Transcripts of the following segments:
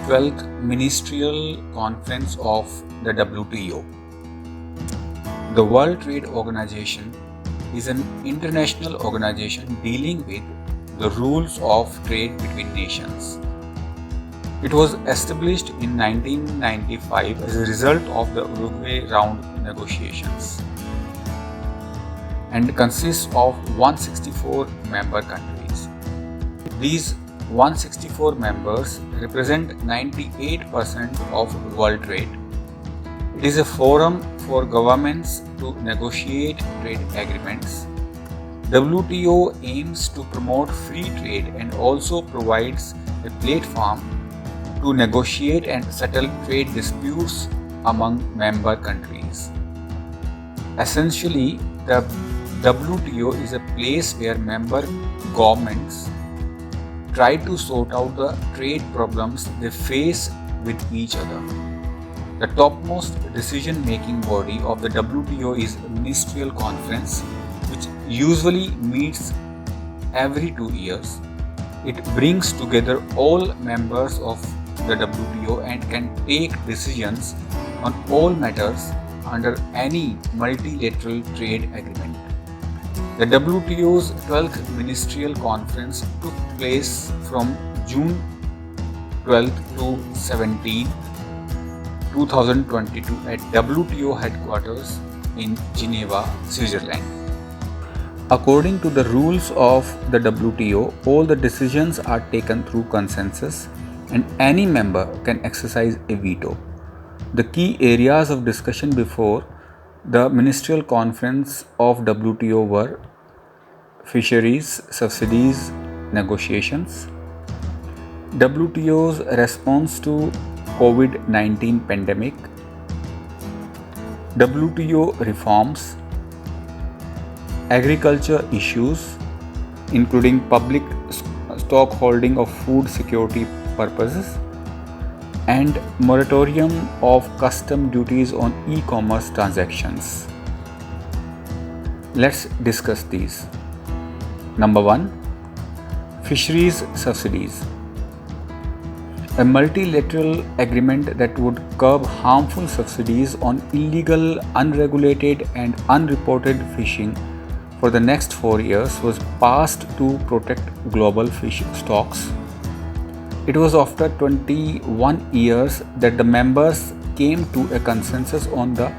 12th Ministerial Conference of the WTO. The World Trade Organization is an international organization dealing with the rules of trade between nations. It was established in 1995 as a result of the Uruguay Round negotiations and consists of 164 member countries. These 164 members represent 98% of world trade. It is a forum for governments to negotiate trade agreements. WTO aims to promote free trade and also provides a platform to negotiate and settle trade disputes among member countries. Essentially, the WTO is a place where member governments try to sort out the trade problems they face with each other. The topmost decision-making body of the WTO is a Ministerial Conference, which usually meets every 2 years. It brings together all members of the WTO and can take decisions on all matters under any multilateral trade agreement. The WTO's 12th Ministerial Conference took place from June 12 to 17, 2022 at WTO headquarters in Geneva, Switzerland. According to the rules of the WTO, all the decisions are taken through consensus and any member can exercise a veto. The key areas of discussion before the Ministerial Conference of WTO were fisheries, subsidies, negotiations, WTO's response to COVID-19 pandemic, WTO reforms, agriculture issues including public stock holding of food security purposes, and moratorium of custom duties on e-commerce transactions. Let's discuss these. Number 1. Fisheries subsidies. A multilateral agreement that would curb harmful subsidies on illegal, unregulated and unreported fishing for the next 4 years was passed to protect global fish stocks. It was after 21 years that the members came to a consensus on the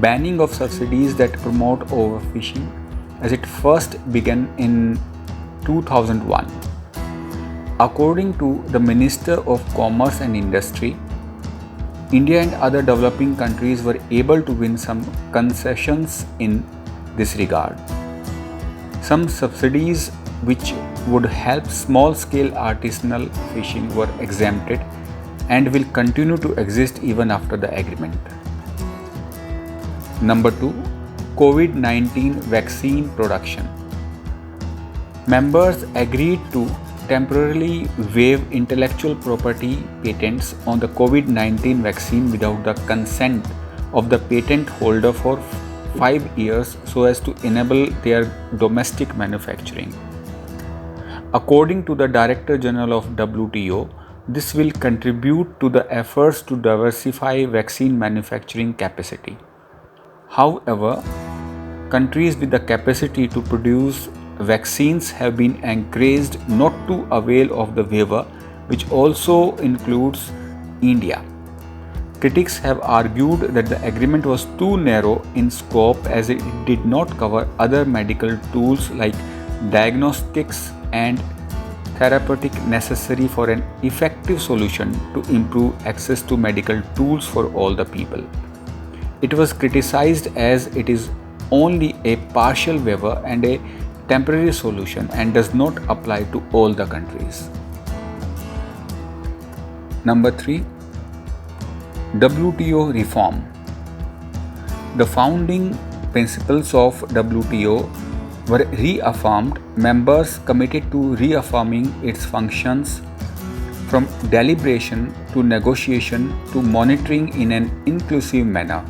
banning of subsidies that promote overfishing, as it first began in 2001. According to the Minister of Commerce and Industry, India and other developing countries were able to win some concessions in this regard. Some subsidies which would help small-scale artisanal fishing were exempted and will continue to exist even after the agreement. Number 2. COVID-19 vaccine production. Members agreed to temporarily waive intellectual property patents on the COVID-19 vaccine without the consent of the patent holder for 5 years so as to enable their domestic manufacturing. According to the Director General of WTO, this will contribute to the efforts to diversify vaccine manufacturing capacity. However, countries with the capacity to produce vaccines have been encouraged not to avail of the waiver, which also includes India. Critics have argued that the agreement was too narrow in scope as it did not cover other medical tools like diagnostics and therapeutic necessary for an effective solution to improve access to medical tools for all the people. It was criticized as it is only a partial waiver and a temporary solution and does not apply to all the countries. Number 3. WTO reform. The founding principles of WTO were reaffirmed. Members committed to reaffirming its functions from deliberation to negotiation to monitoring in an inclusive manner.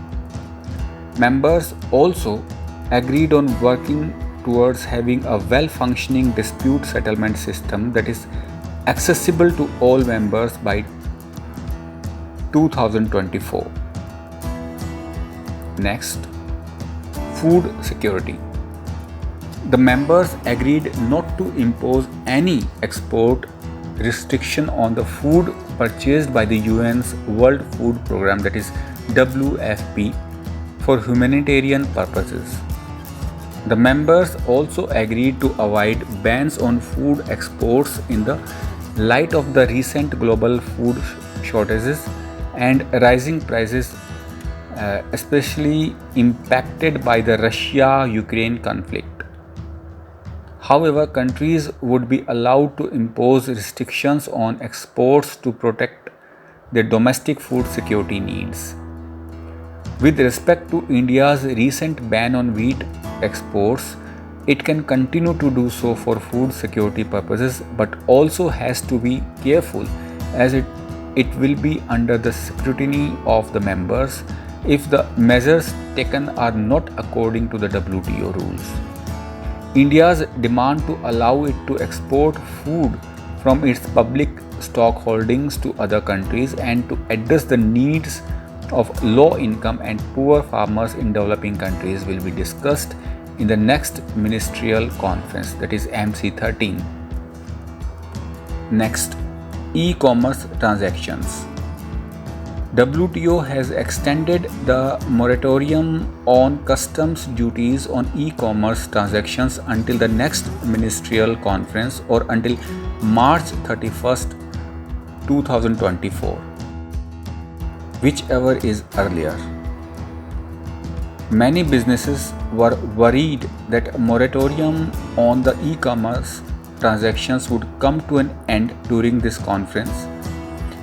Members also agreed on working towards having a well-functioning dispute settlement system that is accessible to all members by 2024. Next, food security. The members agreed not to impose any export restriction on the food purchased by the UN's World Food Programme, that is WFP, for humanitarian purposes. The members also agreed to avoid bans on food exports in the light of the recent global food shortages and rising prices, especially impacted by the Russia-Ukraine conflict. However, countries would be allowed to impose restrictions on exports to protect their domestic food security needs. With respect to India's recent ban on wheat exports, it can continue to do so for food security purposes, but also has to be careful as it will be under the scrutiny of the members if the measures taken are not according to the WTO rules. India's demand to allow it to export food from its public stock holdings to other countries and to address the needs of low income and poor farmers in developing countries will be discussed in the next Ministerial Conference, that is MC13. Next, e-commerce transactions. WTO has extended the moratorium on customs duties on e-commerce transactions until the next Ministerial Conference or until March 31st, 2024, whichever is earlier. Many businesses were worried that a moratorium on the e-commerce transactions would come to an end during this conference.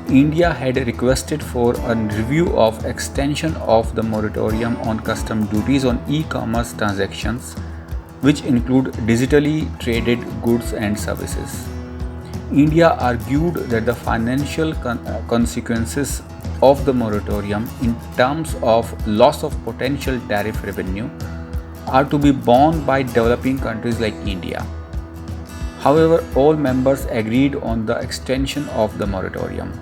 India had requested for a review of extension of the moratorium on custom duties on e-commerce transactions, which include digitally traded goods and services. India argued that the financial consequences of the moratorium in terms of loss of potential tariff revenue are to be borne by developing countries like India. However, all members agreed on the extension of the moratorium.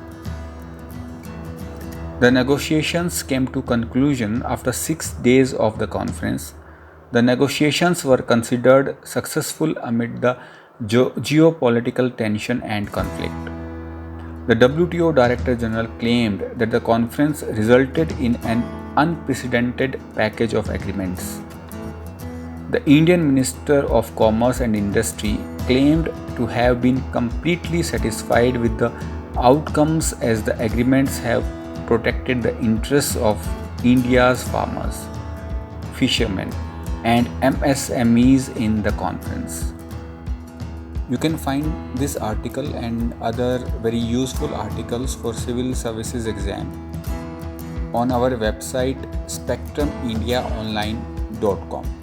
The negotiations came to conclusion after 6 days of the conference. The negotiations were considered successful amid the geopolitical tension and conflict. The WTO Director General claimed that the conference resulted in an unprecedented package of agreements. The Indian Minister of Commerce and Industry claimed to have been completely satisfied with the outcomes as the agreements have protected the interests of India's farmers, fishermen, and MSMEs in the conference. You can find this article and other very useful articles for civil services exam on our website spectrumindiaonline.com.